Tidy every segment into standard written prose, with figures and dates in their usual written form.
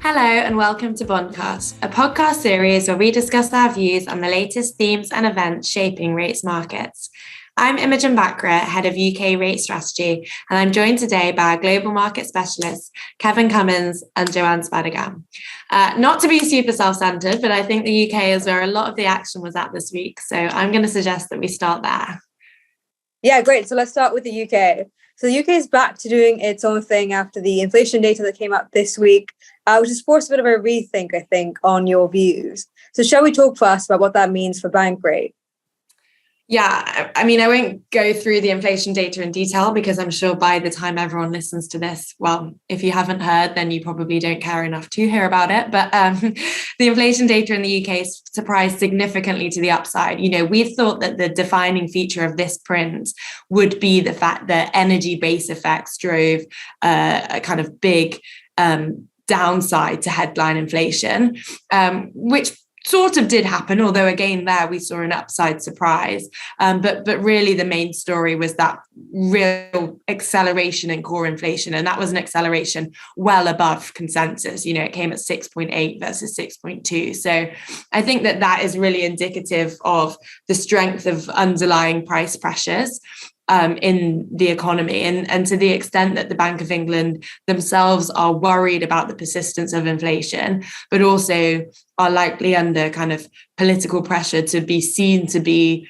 Hello and welcome to Bondcast, a podcast series where we discuss our views on the latest themes and events shaping rates markets. I'm Imogen Bachra, head of UK rate strategy, and I'm joined today by our global market specialists, Kevin Cummins and Joann Spadigam. Not to be super self-centered, but I think the UK is where a lot of the action was at this week. So I'm going to suggest that we start there. Yeah, great. So let's start with the UK. So the UK is back to doing its own thing after the inflation data that came out this week, which has forced a bit of a rethink, I think, on your views. So shall we talk first about what that means for bank rate? Yeah, I mean, I won't go through the inflation data in detail because I'm sure by the time everyone listens to this, well, if you haven't heard, then you probably don't care enough to hear about it. But the inflation data in the UK surprised significantly to the upside. You know, we thought that the defining feature of this print would be the fact that energy base effects drove a kind of big downside to headline inflation, which sort of did happen, although again there we saw an upside surprise. But really the main story was that real acceleration in core inflation, and that was an acceleration well above consensus. You know, it came at 6.8 versus 6.2. So I think that is really indicative of the strength of underlying price pressures in the economy, and to the extent that the Bank of England themselves are worried about the persistence of inflation, but also are likely under kind of political pressure to be seen to be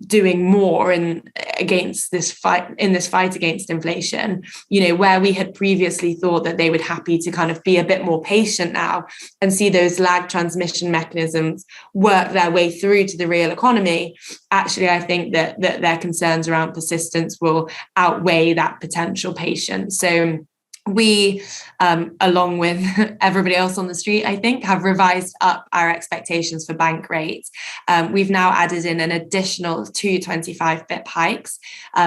doing more against this fight against inflation. You know, where we had previously thought that they would happy to kind of be a bit more patient now and see those lag transmission mechanisms work their way through to the real economy. Actually, I think that their concerns around persistence will outweigh that potential patience. So we, along with everybody else on the street, I think, have revised up our expectations for bank rates. We've now added in an additional 2 25 bip hikes.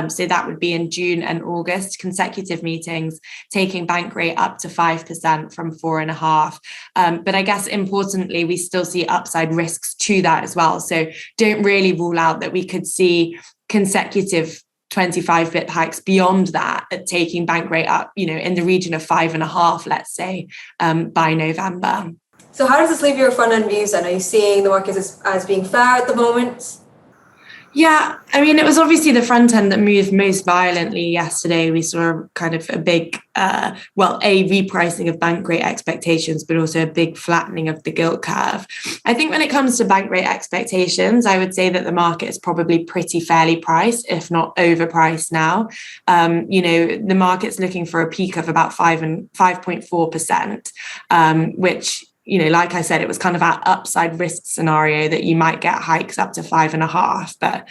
So that would be in June and August, consecutive meetings, taking bank rate up to 5% from 4.5%. But I guess importantly, we still see upside risks to that as well. So don't really rule out that we could see consecutive 25 bip hikes beyond that, at taking bank rate up, you know, in the region of 5.5%, let's say, by November. So how does this leave your front end views then? Are you seeing the market as being fair at the moment? Yeah, I mean, it was obviously the front end that moved most violently yesterday. We saw kind of a big, repricing of bank rate expectations, but also a big flattening of the gilt curve. I think when it comes to bank rate expectations, I would say that the market is probably pretty fairly priced, if not overpriced now. You know, the market's looking for a peak of about 5.4%, which, you know, like I said, it was kind of our upside risk scenario that you might get hikes up to 5.5. But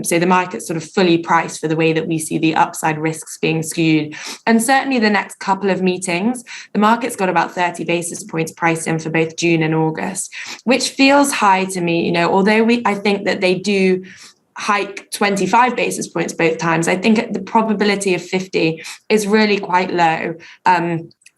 so the market's sort of fully priced for the way that we see the upside risks being skewed. And certainly the next couple of meetings, the market's got about 30 basis points priced in for both June and August, which feels high to me. You know, although I think that they do hike 25 basis points both times, I think the probability of 50 is really quite low.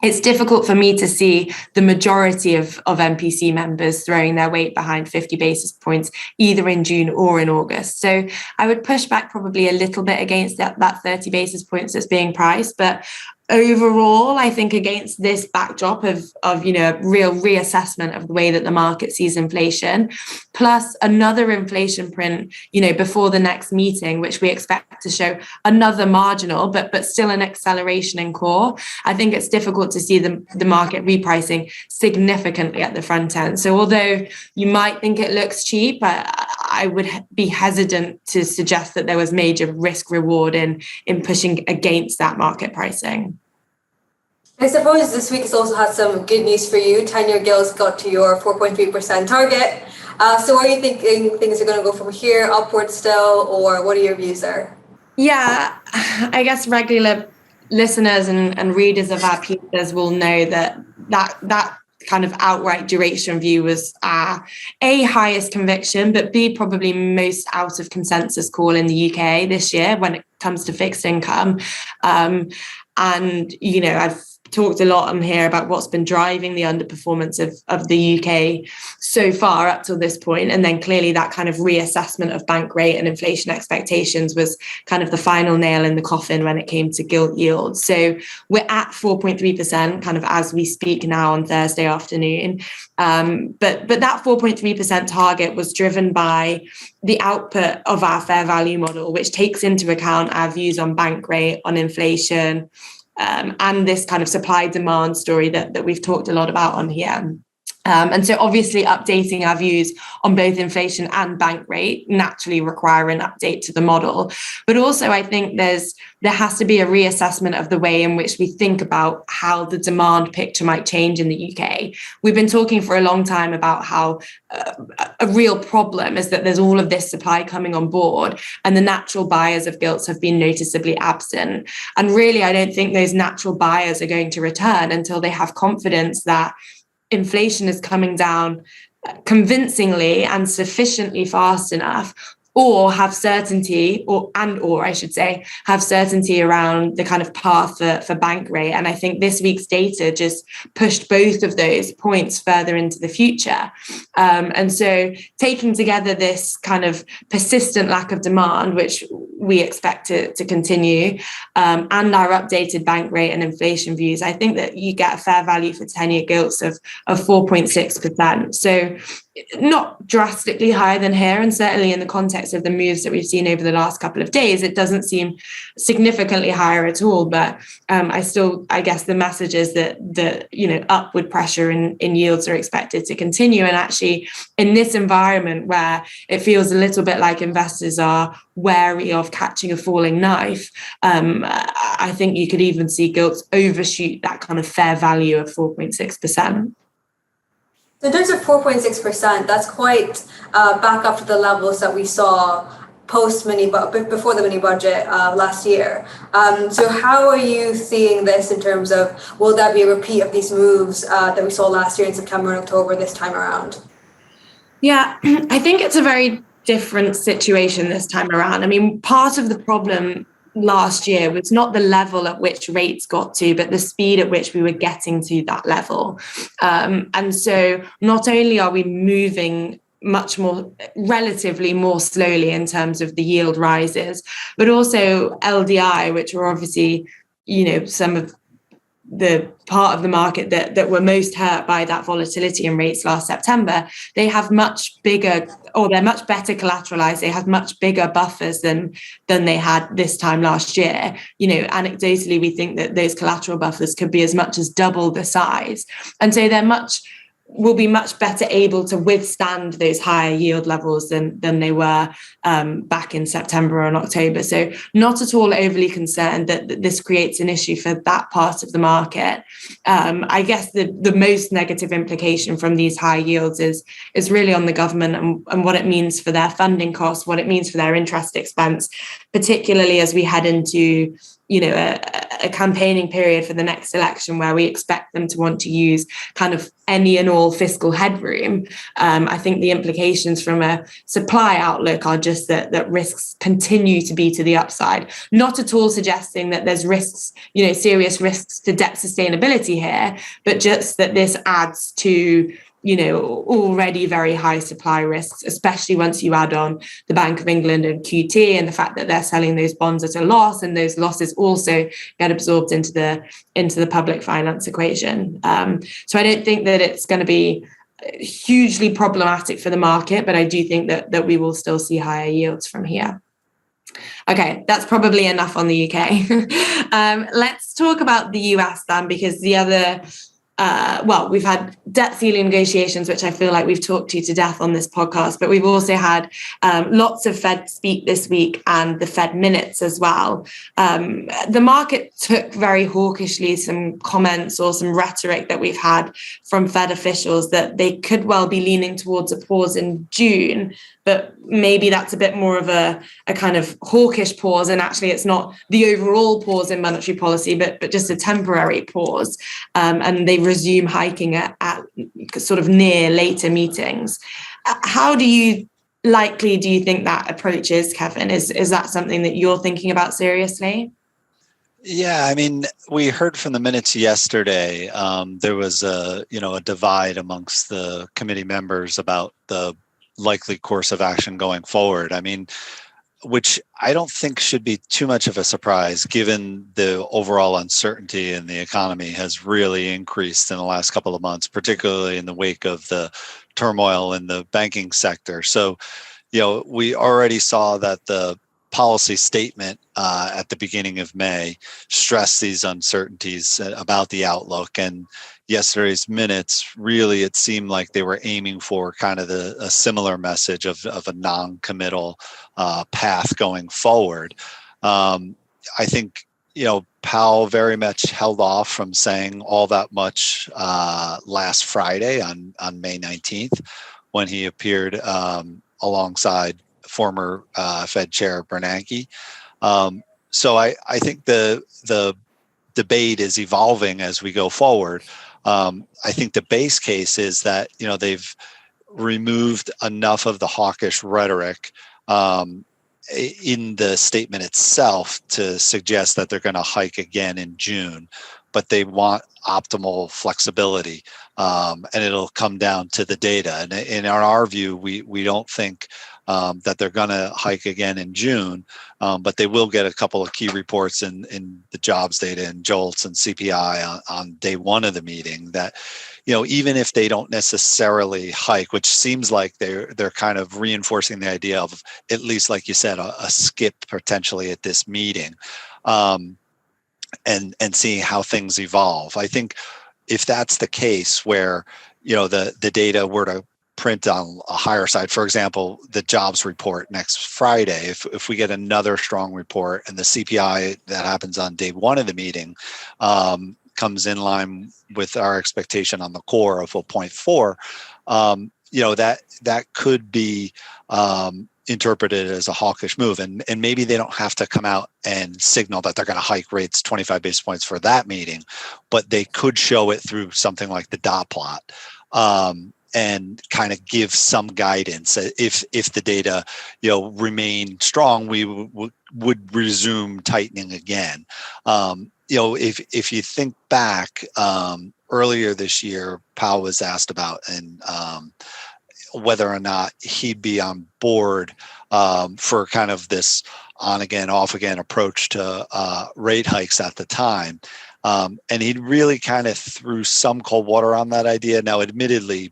It's difficult for me to see the majority of MPC members throwing their weight behind 50 basis points, either in June or in August. So I would push back probably a little bit against that 30 basis points that's being priced. But overall, I think against this backdrop of you know, real reassessment of the way that the market sees inflation, plus another inflation print, you know, before the next meeting, which we expect to show another marginal, but still an acceleration in core, I think it's difficult to see the market repricing significantly at the front end. So although you might think it looks cheap, I would be hesitant to suggest that there was major risk reward in pushing against that market pricing. I suppose this week has also had some good news for you. 10-year gilts got to your 4.3% target. So are you thinking things are going to go from here upwards still, or what are your views there? Yeah, I guess regular listeners and readers of our pieces will know that kind of outright duration view was A, highest conviction, but B, probably most out of consensus call in the UK this year when it comes to fixed income. And, you know, I've talked a lot on here about what's been driving the underperformance of the UK so far up till this point. And then clearly that kind of reassessment of bank rate and inflation expectations was kind of the final nail in the coffin when it came to gilt yields. So we're at 4.3% kind of as we speak now on Thursday afternoon. But that 4.3% target was driven by the output of our fair value model, which takes into account our views on bank rate, on inflation, and this kind of supply demand story that we've talked a lot about on here. And so obviously updating our views on both inflation and bank rate naturally require an update to the model. But also I think there has to be a reassessment of the way in which we think about how the demand picture might change in the UK. We've been talking for a long time about how a real problem is that there's all of this supply coming on board and the natural buyers of gilts have been noticeably absent. And really, I don't think those natural buyers are going to return until they have confidence that inflation is coming down convincingly and sufficiently fast enough, or have certainty, or I should say, have certainty around the kind of path for bank rate. And I think this week's data just pushed both of those points further into the future. And so taking together this kind of persistent lack of demand, which we expect to continue, and our updated bank rate and inflation views, I think that you get a fair value for 10-year gilts of 4.6%. So not drastically higher than here, and certainly in the context of the moves that we've seen over the last couple of days, it doesn't seem significantly higher at all. But I guess the message is that upward pressure in yields are expected to continue. And actually, in this environment where it feels a little bit like investors are wary of catching a falling knife, I think you could even see gilts overshoot that kind of fair value of 4.6%. So in terms of 4.6%, that's quite back up to the levels that we saw before the mini budget last year. So how are you seeing this in terms of, will that be a repeat of these moves that we saw last year in September and October this time around? Yeah, I think it's a very different situation this time around. I mean, part of the problem last year was not the level at which rates got to, but the speed at which we were getting to that level. And so not only are we moving relatively more slowly in terms of the yield rises, but also LDI, which were obviously, some of the part of the market that were most hurt by that volatility in rates last September, they have much bigger, or they're much better collateralized. They have much bigger buffers than they had this time last year. Anecdotally, we think that those collateral buffers could be as much as double the size. And so will be much better able to withstand those higher yield levels than they were back in September and October. So not at all overly concerned that this creates an issue for that part of the market. I guess the most negative implication from these high yields is really on the government and what it means for their funding costs, what it means for their interest expense, particularly as we head into a campaigning period for the next election where we expect them to want to use kind of any and all fiscal headroom. I think the implications from a supply outlook are just that risks continue to be to the upside, not at all suggesting that there's risks, serious risks to debt sustainability here, but just that this adds to already very high supply risks, especially once you add on the Bank of England and QT and the fact that they're selling those bonds at a loss, and those losses also get absorbed into the public finance equation. So I don't think that it's going to be hugely problematic for the market, but I do think that we will still see higher yields from here. Okay, that's probably enough on the UK. Let's talk about the US then, because the other we've had debt ceiling negotiations, which I feel like we've talked to death on this podcast, but we've also had lots of Fed speak this week and the Fed minutes as well. The market took very hawkishly some comments or some rhetoric that we've had from Fed officials that they could well be leaning towards a pause in June, but maybe that's a bit more of a kind of hawkish pause, and actually it's not the overall pause in monetary policy, but just a temporary pause, and they resume hiking at sort of near later meetings. How likely do you think that approach is, Kevin? Is that something that you're thinking about seriously? Yeah, I mean, we heard from the minutes yesterday. There was a divide amongst the committee members about the likely course of action going forward. I mean, which I don't think should be too much of a surprise, given the overall uncertainty in the economy has really increased in the last couple of months, particularly in the wake of the turmoil in the banking sector. So, we already saw that the policy statement at the beginning of May stressed these uncertainties about the outlook. And yesterday's minutes, really, it seemed like they were aiming for kind of a similar message of a non-committal path going forward. I think, Powell very much held off from saying all that much last Friday on May 19th when he appeared alongside former Fed Chair Bernanke. So I think the debate is evolving as we go forward. I think the base case is that they've removed enough of the hawkish rhetoric in the statement itself to suggest that they're going to hike again in June, but they want optimal flexibility, and it'll come down to the data. And in our view, we don't think that they're going to hike again in June, but they will get a couple of key reports in the jobs data and JOLTS and CPI on day one of the meeting that, even if they don't necessarily hike, which seems like they're kind of reinforcing the idea of, at least like you said, a skip potentially at this meeting, and seeing how things evolve. I think if that's the case where, the data were to print on a higher side, for example, the jobs report next Friday, if we get another strong report and the CPI that happens on day one of the meeting comes in line with our expectation on the core of 0.4, that could be interpreted as a hawkish move. And maybe they don't have to come out and signal that they're going to hike rates 25 basis points for that meeting, but they could show it through something like the dot plot, and kind of give some guidance. If the data, remain strong, we would resume tightening again. If you think back, earlier this year, Powell was asked about whether or not he'd be on board for kind of this on again, off again approach to rate hikes at the time. And he really kind of threw some cold water on that idea. Now, admittedly,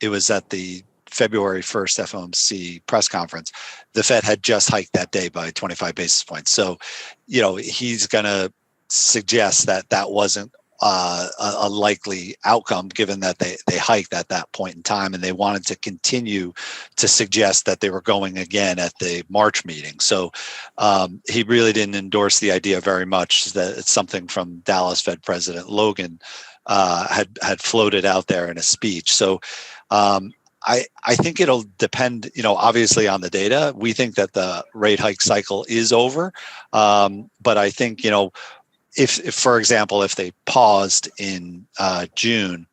it was at the February 1st FOMC press conference. The Fed had just hiked that day by 25 basis points. So, he's going to suggest that wasn't a likely outcome, given that they hiked at that point in time, and they wanted to continue to suggest that they were going again at the March meeting. So he really didn't endorse the idea very much. That it's something from Dallas Fed President Logan had floated out there in a speech. So I think it'll depend, obviously on the data. We think that the rate hike cycle is over, but I think if for example, if they paused in June,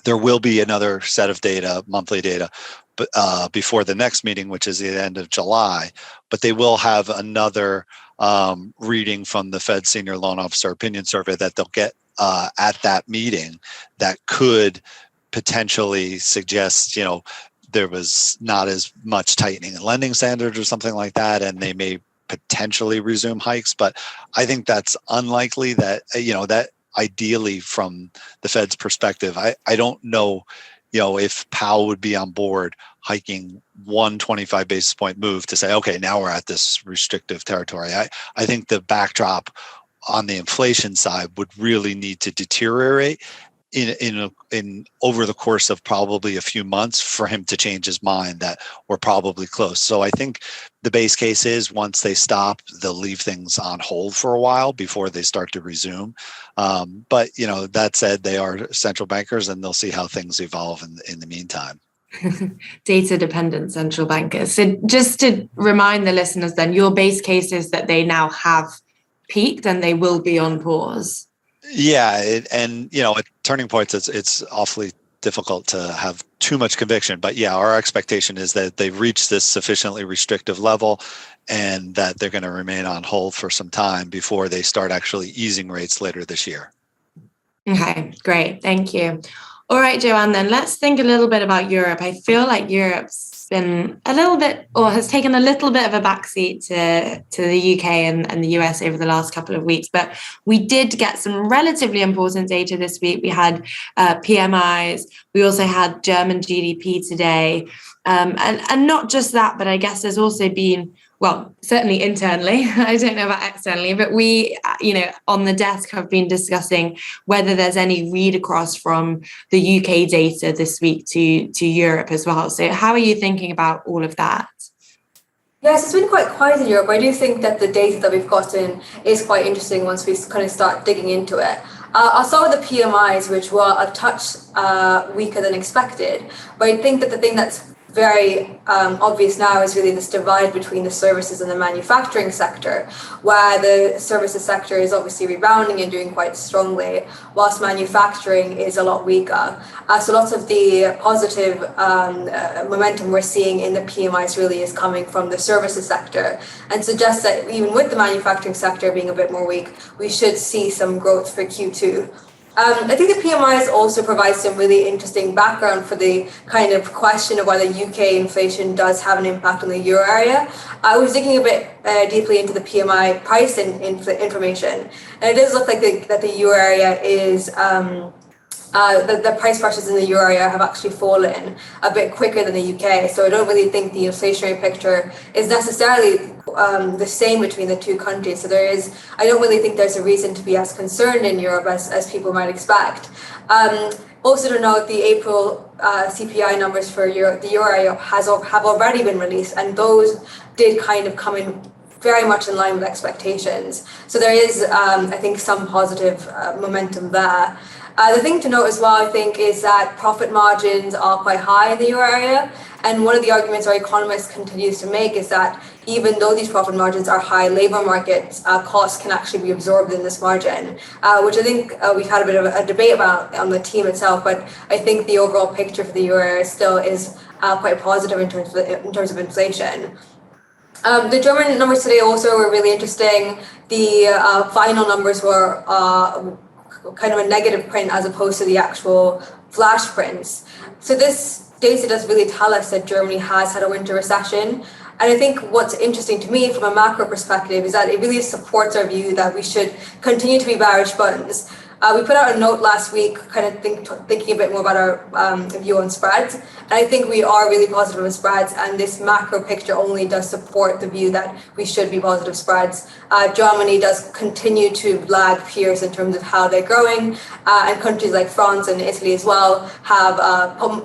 there will be another set of data, monthly data, before the next meeting, which is the end of July. But they will have another reading from the Fed Senior Loan Officer Opinion Survey that they'll get at that meeting that could potentially suggest, there was not as much tightening in lending standards or something like that, and they may potentially resume hikes. But I think that's unlikely. That that ideally, from the Fed's perspective, I don't know, if Powell would be on board hiking 125 basis point move to say, okay, now we're at this restrictive territory. I think the backdrop on the inflation side would really need to deteriorate in over the course of probably a few months for him to change his mind that we're probably close. So I think the base case is once they stop, they'll leave things on hold for a while before they start to resume. But that said, they are central bankers and they'll see how things evolve in the meantime. Data dependent central bankers. So just to remind the listeners then, your base case is that they now have peaked and they will be on pause. Yeah, and at turning points, it's awfully difficult to have too much conviction. But yeah, our expectation is that they've reached this sufficiently restrictive level and that they're going to remain on hold for some time before they start actually easing rates later this year. Okay, great. Thank you. All right, Joann, then let's think a little bit about Europe. I feel like Europe's been a little bit, or has taken a little bit of a backseat to the UK and the US over the last couple of weeks. But we did get some relatively important data this week. We had PMIs. We also had German GDP today. And not just that, but I guess there's also been, well, certainly internally, I don't know about externally, but we, on the desk have been discussing whether there's any read across from the UK data this week to Europe as well. So how are you thinking about all of that? Yes, it's been quite quiet in Europe. I do think that the data that we've gotten is quite interesting once we kind of start digging into it. I'll start with the PMIs, which were a touch weaker than expected. But I think that the thing that's very obvious now is really this divide between the services and the manufacturing sector, where the services sector is obviously rebounding and doing quite strongly, whilst manufacturing is a lot weaker. So lots of the positive momentum we're seeing in the PMIs really is coming from the services sector, and suggests that even with the manufacturing sector being a bit more weak, we should see some growth for Q2. I think the PMIs also provide some really interesting background for the kind of question of whether UK inflation does have an impact on the euro area. I was digging a bit deeply into the PMI price information, and it does look like that the euro area is the price pressures in the euro area have actually fallen a bit quicker than the UK. So I don't really think the inflationary picture is necessarily the same between the two countries. So I don't really think there's a reason to be as concerned in Europe as people might expect. Also to note, the April CPI numbers for the euro area have already been released, and those did kind of come in very much in line with expectations. So there is, I think, some positive momentum there. The thing to note as well, I think, is that profit margins are quite high in the euro area. And one of the arguments our economist continues to make is that even though these profit margins are high, labor market costs can actually be absorbed in this margin, which I think we've had a bit of a debate about on the team itself. But I think the overall picture for the euro area still is quite positive in terms of inflation. The German numbers today also were really interesting. The final numbers were kind of a negative print as opposed to the actual flash prints. So this data does really tell us that Germany has had a winter recession. And I think what's interesting to me from a macro perspective is that it really supports our view that we should continue to be bearish funds. We put out a note last week kind of thinking a bit more about our view on spreads. And I think we are really positive on spreads, and this macro picture only does support the view that we should be positive spreads. Germany does continue to lag peers in terms of how they're growing, and countries like France and Italy as well have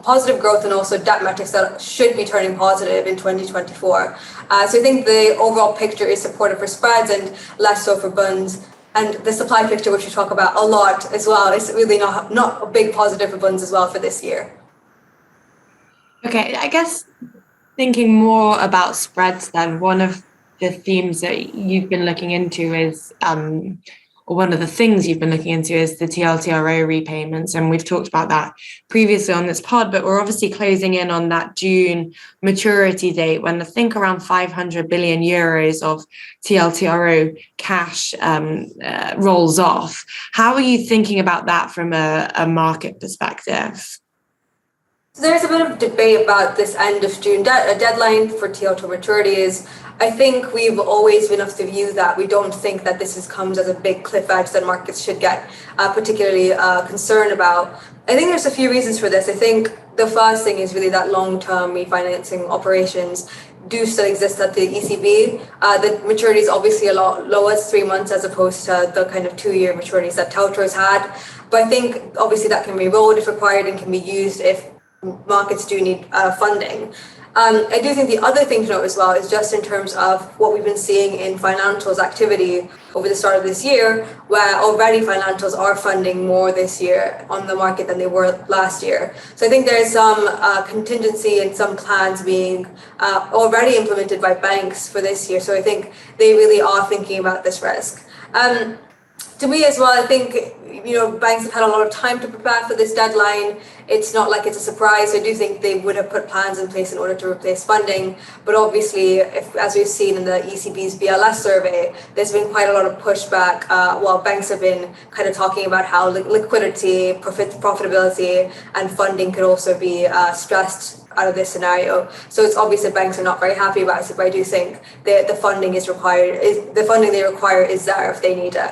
positive growth and also debt metrics that should be turning positive in 2024. So I think the overall picture is supportive for spreads and less so for bonds. And the supply picture, which we talk about a lot as well, is really not a big positive for bonds as well for this year. Okay, I guess thinking more about spreads then, one of the themes that you've been looking into is, or one of the things you've been looking into is the TLTRO repayments. And we've talked about that previously on this pod, but we're obviously closing in on that June maturity date when I think around 500 billion euros of TLTRO cash rolls off. How are you thinking about that from a market perspective? So there's a bit of debate about this end of June deadline for TLTRO maturities. I think we've always been of the view that we don't think that this comes as a big cliff edge that markets should get particularly concerned about. I think there's a few reasons for this. I think the first thing is really that long-term refinancing operations do still exist at the ECB. The maturity is obviously a lot lower, it's 3 months as opposed to the kind of 2-year maturities that TLTROs had. But I think obviously that can be rolled if required and can be used if markets do need funding. I do think the other thing to note as well is just in terms of what we've been seeing in financials activity over the start of this year, where already financials are funding more this year on the market than they were last year. So I think there's some contingency and some plans being already implemented by banks for this year. So I think they really are thinking about this risk. To me as well, I think, banks have had a lot of time to prepare for this deadline. It's not like it's a surprise. I do think they would have put plans in place in order to replace funding. But obviously, as we've seen in the ECB's BLS survey, there's been quite a lot of pushback while banks have been kind of talking about how liquidity, profitability, and funding could also be stressed out of this scenario. So it's obvious that banks are not very happy about it, but I do think the funding is required. The funding they require is there if they need it.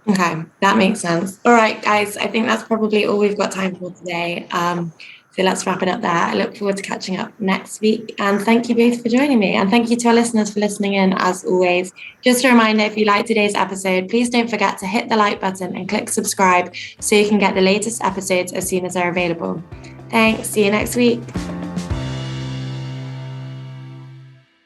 Okay, that makes sense. All right, guys, I think that's probably all we've got time for today. So let's wrap it up there. I look forward to catching up next week. And thank you both for joining me. And thank you to our listeners for listening in, as always. Just a reminder, if you liked today's episode, please don't forget to hit the like button and click subscribe so you can get the latest episodes as soon as they're available. Thanks. See you next week.